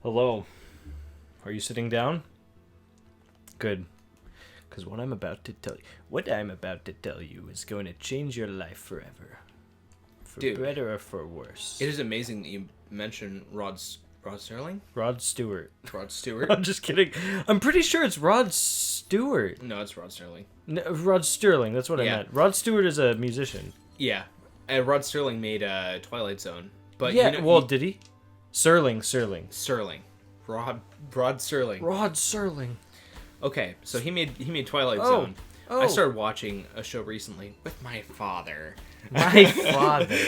Hello. Are you sitting down? Good. Because what I'm about to tell you is going to change your life forever. For Dude, better or for worse. it is amazing that you mentioned Rod Sterling? Rod Stewart. Rod Stewart? I'm just kidding. I'm pretty sure it's Rod Stewart. No, it's Rod Sterling. No, Rod Sterling, that's what I Yeah. meant. Rod Stewart is a musician. Yeah. Rod Sterling made Twilight Zone. But Yeah, you know, well, did he? Sterling. Sterling. Rod Sterling. Rod Sterling. Okay, so he made Twilight Oh. Zone. Oh. I started watching a show recently with my father. My father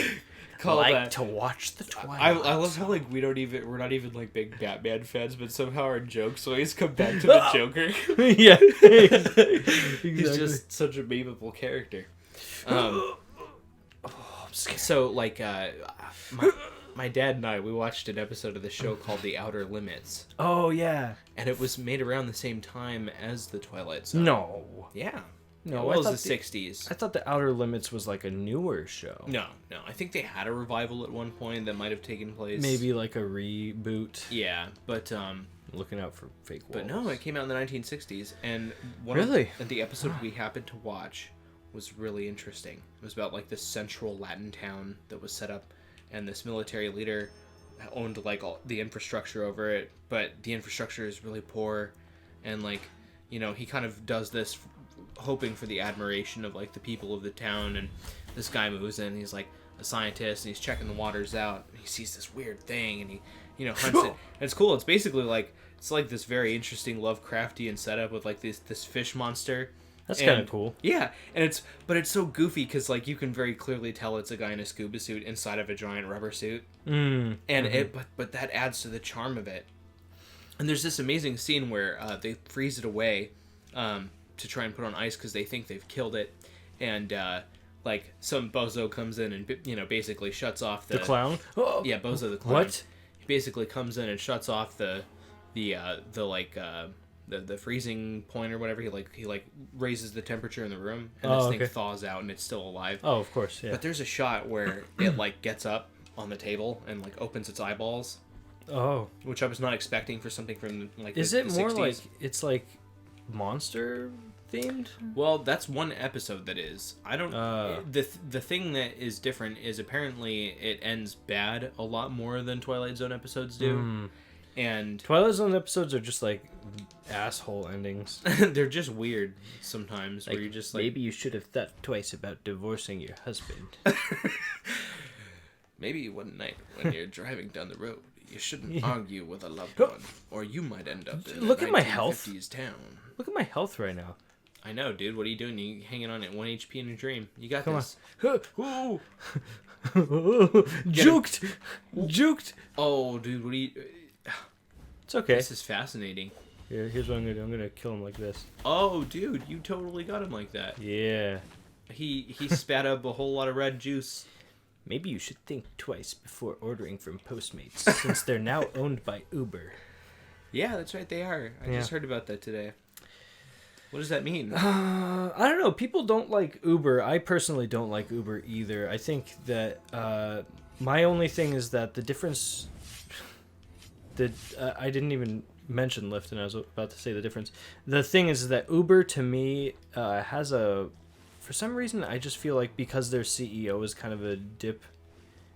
Called liked to watch the Twilight. I love how we're not even like big Batman fans, but somehow our jokes always come back to the Joker. Yeah. Exactly. He's just such a memeable character. I'm scared. So like my dad and I, we watched an episode of the show called The Outer Limits, Oh, yeah. and it was made around the same time as the Twilight Zone. No. Yeah. No, It I was thought the 60s. I thought The Outer Limits was like a newer show. No. I think they had a revival at one point that might have taken place. Maybe like a reboot. Yeah, but Looking out for fake walls. But no, it came out in the 1960s, and Really? The episode we happened to watch was really interesting. It was about like this central Latin town that was set up, and this military leader owned like all the infrastructure over it, but the infrastructure is really poor, and like, you know, he kind of does this hoping for the admiration of like the people of the town, and this guy moves in, he's like a scientist, and he's checking the waters out, and he sees this weird thing, and he, you know, hunts it. And it's cool. It's basically like this very interesting Lovecraftian setup with like this fish monster. That's kind of cool. Yeah, and it's so goofy because like you can very clearly tell it's a guy in a scuba suit inside of a giant rubber suit, and but that adds to the charm of it. And there's this amazing scene where they freeze it away to try and put on ice because they think they've killed it, and like some bozo comes in and, you know, basically shuts off The clown? Oh, yeah, Bozo the clown. What? He basically comes in and shuts off the freezing point or whatever. He raises the temperature in the room, and this thing thaws out and it's still alive. Oh, of course, yeah. But there's a shot where it like gets up on the table and like opens its eyeballs, Oh. which I was not expecting for something from like Is the it more 60s. like, it's like monster themed? Well, that's one episode that is. I don't. The thing that is different is apparently it ends bad a lot more than Twilight Zone episodes do, and Twilight Zone episodes are just like asshole endings. they're just weird sometimes. Where you just like maybe you should have thought twice about divorcing your husband. maybe one night when you're driving down the road, you shouldn't argue with a loved one, or you might end up in Look a at my health. 1950s town. Look at my health right now. I know, dude. What are you doing? You hanging on at 1 HP in a dream. You got Come this. on. Juked! Juked! Oh, dude. What are you? It's okay. This is fascinating. Here's what I'm gonna do. I'm gonna kill him like this. Oh, dude, you totally got him like that. Yeah. He spat up a whole lot of red juice. Maybe you should think twice before ordering from Postmates, since they're now owned by Uber. Yeah, that's right. They are. I just heard about that today. What does that mean? I don't know. People don't like Uber. I personally don't like Uber either. I think that my only thing is that the difference. I didn't even mention Lyft, and I was about to say the difference. The thing is that Uber to me has a. For some reason, I just feel like because their CEO is kind of a dip,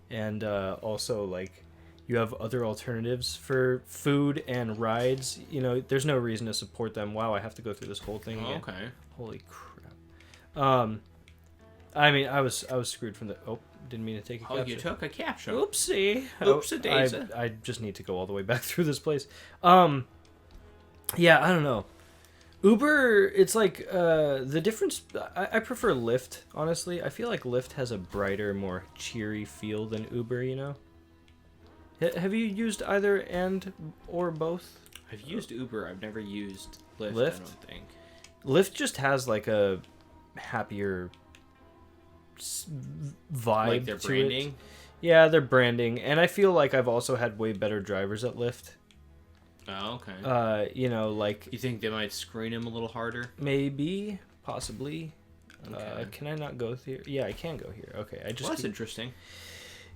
and also like you have other alternatives for food and rides. You know, there's no reason to support them. Wow, I have to go through this whole thing again. Okay. Holy crap. I mean, I was screwed from the. Oh, didn't mean to take a capture. Oh, you took a capture. Oopsie. Oopsie-daisy. I just need to go all the way back through this place. Yeah, I don't know. Uber, it's like the difference. I prefer Lyft, honestly. I feel like Lyft has a brighter, more cheery feel than Uber. You know. Have you used either and or both? I've used Uber. I've never used Lyft. Lyft? I don't think. Lyft just has like a happier vibe Like their to branding. it. Yeah, their branding, and I feel like I've also had way better drivers at Lyft. Oh, okay. You know, like You think they might screen him a little harder? maybe, possibly. Okay. Can I not go here? Yeah, I can go here. Okay, I just Well, that's keep- interesting.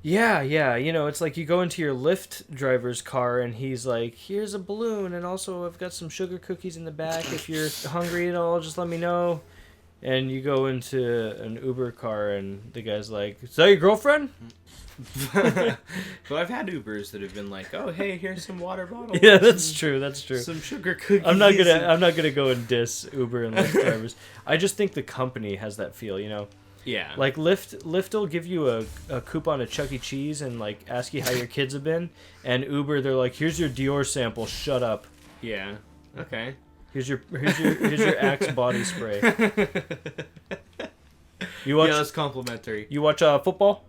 Yeah, yeah. You know, it's like you go into your Lyft driver's car and he's like, "Here's a balloon, and also I've got some sugar cookies in the back. If you're hungry at all, just let me know." And you go into an Uber car and the guy's like, "Is that your girlfriend?" But I've had Ubers that have been like, "Oh, hey, here's some water bottles." Yeah, that's true. That's true. Some sugar cookies. I'm not gonna go and diss Uber and Lyft drivers. I just think the company has that feel, you know. Yeah. Like Lyft will give you a coupon at Chuck E. Cheese and like ask you how your kids have been, and Uber they're like, "Here's your Dior sample. Shut up. Yeah. Okay. Here's your Axe body spray." You watch? Yeah, that's complimentary. You watch football?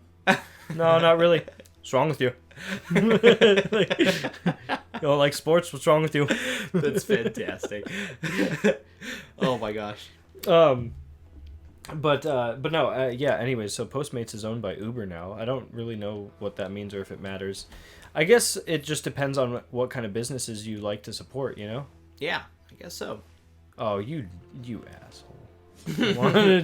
No, not really. What's wrong with you? Like, you don't like sports? What's wrong with you? That's fantastic. Oh my gosh. But no, yeah. Anyways, so Postmates is owned by Uber now. I don't really know what that means or if it matters. I guess it just depends on what kind of businesses you like to support. You know? Yeah, I guess so. Oh, you asshole!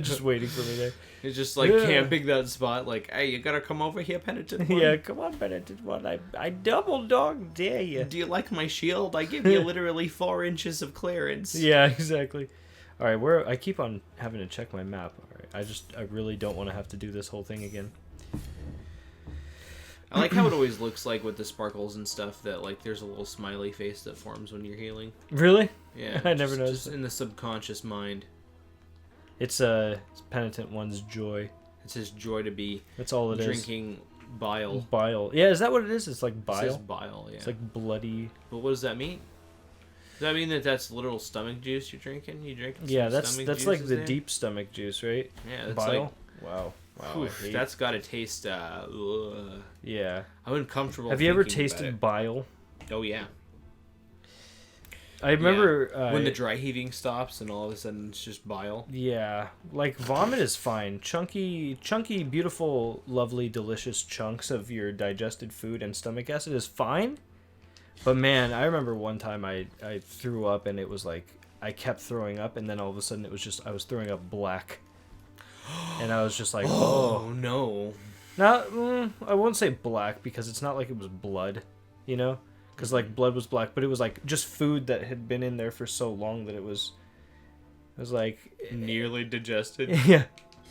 Just waiting for me there. It's just like camping that spot. Like, hey, you gotta come over here, Penitent One. Yeah, come on, Penitent One. I double dog dare you. Do you like my shield? I give you literally 4 inches of clearance. Yeah, exactly. All right, I keep on having to check my map. All right, I really don't want to have to do this whole thing again. I like how it always looks like with the sparkles and stuff that like there's a little smiley face that forms when you're healing. Really? Yeah. I never noticed. Just in the subconscious mind. It's Penitent One's joy. It's his joy to be. That's all it is. Drinking bile. Bile. Yeah, is that what it is? It's like bile. It says bile. Yeah. It's like bloody. But what does that mean? Does that mean that that's literal stomach juice you're drinking? You drinking? Yeah, some that's stomach like juices the there? deep stomach juice, right? Yeah, that's bile. like. Wow. Oof, that's gotta taste. Yeah. I'm uncomfortable. Have you ever thinking about tasted it. bile? Oh yeah. I remember when the dry heaving stops and all of a sudden it's just bile. Yeah, like vomit is fine. Chunky, beautiful, lovely, delicious chunks of your digested food and stomach acid is fine. But man, I remember one time I threw up and it was like I kept throwing up and then all of a sudden it was just I was throwing up black. And I was just like, oh no. Now, I won't say black because it's not like it was blood, you know? Because like blood was black, but it was like just food that had been in there for so long that it was like Nearly digested. yeah.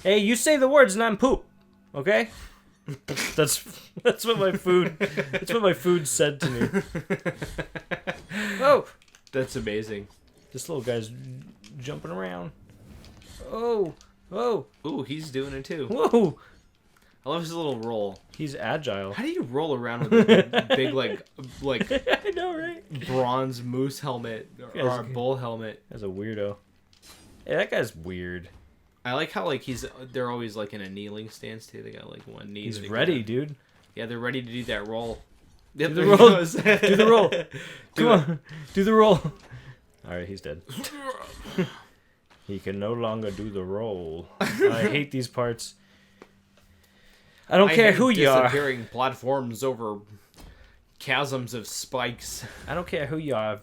Hey, you say the words and I'm poop, okay? That's what my food said to me. Oh, That's amazing. this little guy's jumping around. Oh, Ooh, he's doing it too. whoa! I love his little roll. He's agile. How do you roll around with a big like I know, right? bronze moose helmet or a bull helmet? That's a weirdo. Hey, that guy's weird. I like how like they're always like in a kneeling stance too. They got like one knee. He's that they ready, got. dude. Yeah, they're ready to do that roll. Yep, Do the there he roll. goes. Do the roll. Come it. on. Do the roll. All right, he's dead. He can no longer do the roll. I hate these parts. I don't care hate who you are. Disappearing platforms over chasms of spikes. I don't care who you are.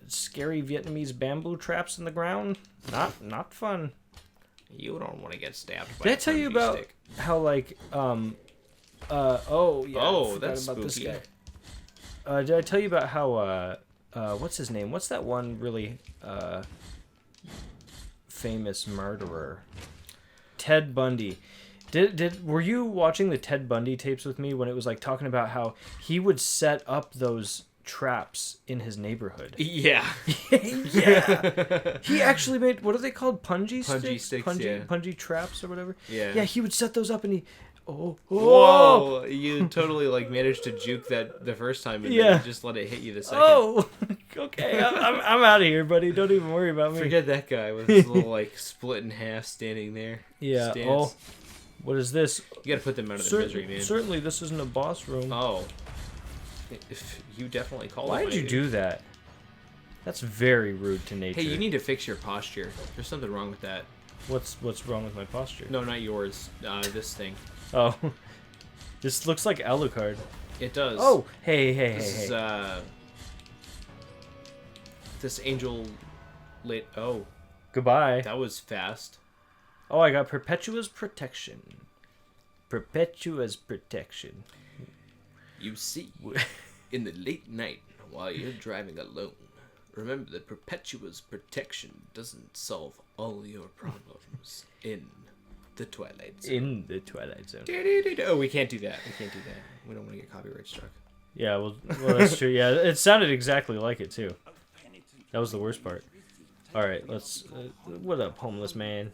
Scary Vietnamese bamboo traps in the ground. Not fun. You don't want to get stabbed by Did I a tell you punji about stick. how like oh yeah. Oh, I forgot that's about this spooky. guy. Did I tell you about how what's his name? What's that one really famous murderer? Ted Bundy. Were you watching the Ted Bundy tapes with me when it was like talking about how he would set up those traps in his neighborhood? Yeah. Yeah. He actually made, what are they called? Punji sticks, yeah. Punji traps or whatever. Yeah. Yeah, he would set those up and he whoa. Whoa! You totally like managed to juke that the first time and then you just let it hit you the second. Oh, okay. I'm out of here, buddy. Don't even worry about me. Forget that guy with his little like split in half standing there. Yeah. Stance. Oh, what is this? You gotta put them out of their misery, man. Certainly, this isn't a boss room. Oh. If you definitely called Why it did you do that? That's very rude to nature. Hey, you need to fix your posture. There's something wrong with that. What's wrong with my posture? No, not yours. This thing. Oh, this looks like Alucard. It does. Oh, hey. This is, this angel lit. Oh, Goodbye. that was fast. Oh, I got Perpetua's protection. Perpetua's protection. You see, in the late night while you're driving alone, remember that Perpetua's protection doesn't solve all your problems in the Twilight Zone. In the Twilight Zone. Oh, we can't do that. We don't want to get copyright struck. Yeah, well, that's true. Yeah, it sounded exactly like it, too. That was the worst part. All right, let's... what up, homeless man?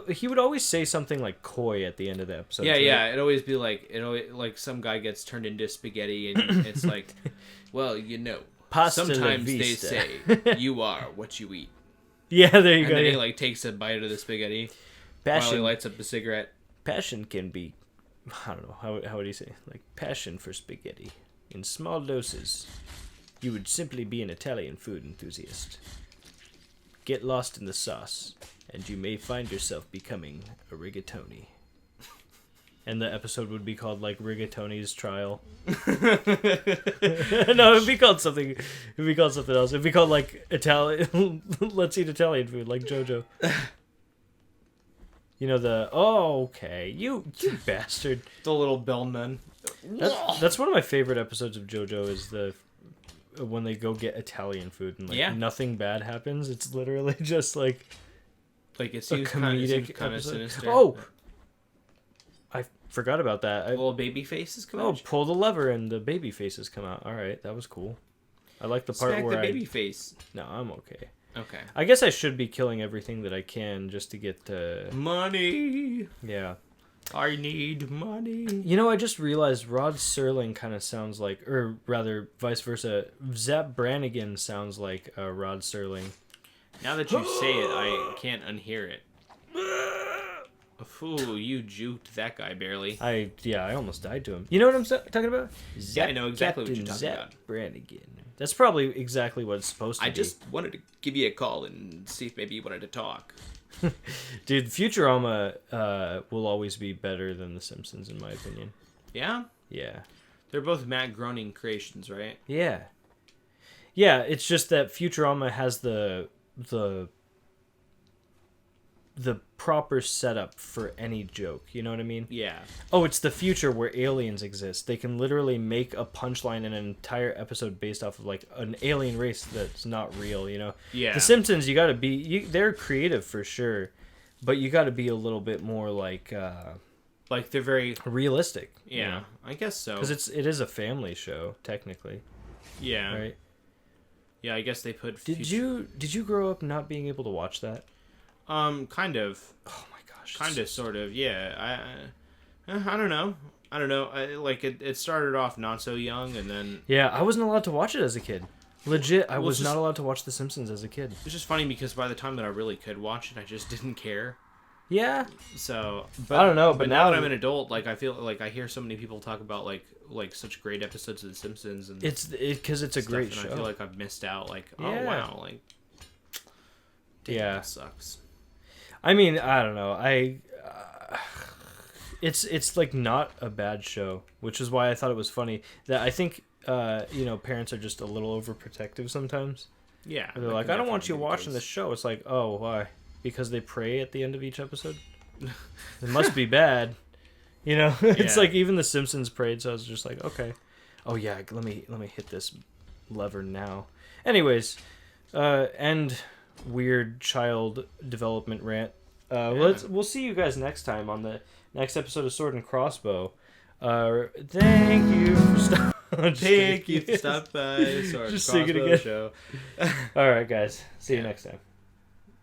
He would always say something like coy at the end of the episode. Yeah, right? yeah. It'd always be like some guy gets turned into spaghetti, and it's like, well, Pasta sometimes la they vista. say you are what you eat. Yeah, there you And go. then yeah. he like takes a bite of the spaghetti while he Passion, lights up a cigarette. passion can be... I don't know. How would he say? Like, passion for spaghetti. In small doses, you would simply be an Italian food enthusiast. Get lost in the sauce, and you may find yourself becoming a rigatoni. And the episode would be called, like, Rigatoni's Trial. No, it'd be called something. It'd be called something else. It'd be called, like, Italian... Let's eat Italian food, like JoJo. You know, Oh, okay. You bastard. The little bellman. That's one of my favorite episodes of JoJo is when they go get Italian food and, like, nothing bad happens. It's literally just, like... Like it a seems kind comedic of episode. sinister. Oh, I forgot about that. Little baby faces come out. Pull the lever and the baby faces come out. All right, that was cool. I like the part Smack where the baby face. No, I'm okay. Okay. I guess I should be killing everything that I can just to get Money. yeah. I need money. You know, I just realized Rod Serling kind of sounds like, or rather, vice versa. Zap Brannigan sounds like Rod Serling. Now that you say it, I can't unhear it. Ooh, you juked that guy barely. I almost died to him. You know what I'm talking about? Yeah, I know exactly what you're talking Zap about. Brannigan. That's probably exactly what it's supposed to be. I just wanted to give you a call and see if maybe you wanted to talk. Dude, Futurama will always be better than The Simpsons, in my opinion. Yeah? Yeah. They're both Matt Groening creations, right? Yeah. Yeah, it's just that Futurama has the proper setup for any joke. You know what I mean? Yeah. Oh, it's the future where aliens exist. They can literally make a punchline in an entire episode based off of, like, an alien race that's not real, you know? Yeah. The Simpsons, you gotta be... they're creative for sure, but you gotta be a little bit more, like they're very... realistic. Yeah, you know? I guess so. Because it is a family show, technically. Yeah. Right? Yeah, I guess they put... Did you grow up not being able to watch that? Kind of. Oh my gosh. Kind of, sort of, yeah. I don't know. It started off not so young, and then... Yeah, I wasn't allowed to watch it as a kid. Legit, I Well, was it's just- not allowed to watch The Simpsons as a kid. It's just funny because by the time that I really could watch it, I just didn't care. Yeah. So... I don't know, But but now now that I'm an adult, like, I feel like I hear so many people talk about, like such great episodes of The Simpsons, and... Because it's a stuff, great and show. I feel like I've missed out, like, oh, Yeah. wow, like... Damn, Yeah. that sucks. I mean, I don't know. It's like not a bad show, which is why I thought it was funny. That I think parents are just a little overprotective sometimes. Yeah. They're like, I don't want you watching this show. It's like, oh, why? Because they pray at the end of each episode. It must be bad. You know, it's Yeah. like even The Simpsons prayed, so I was just like, okay, oh yeah, let me hit this lever now. Anyways, end weird child development rant. We'll see you guys next time on the next episode of Sword and Crossbow. Thank you for Thank you for stopping by. Sorry, Just sing it Crossbow again. Show. All right, guys. See you next time.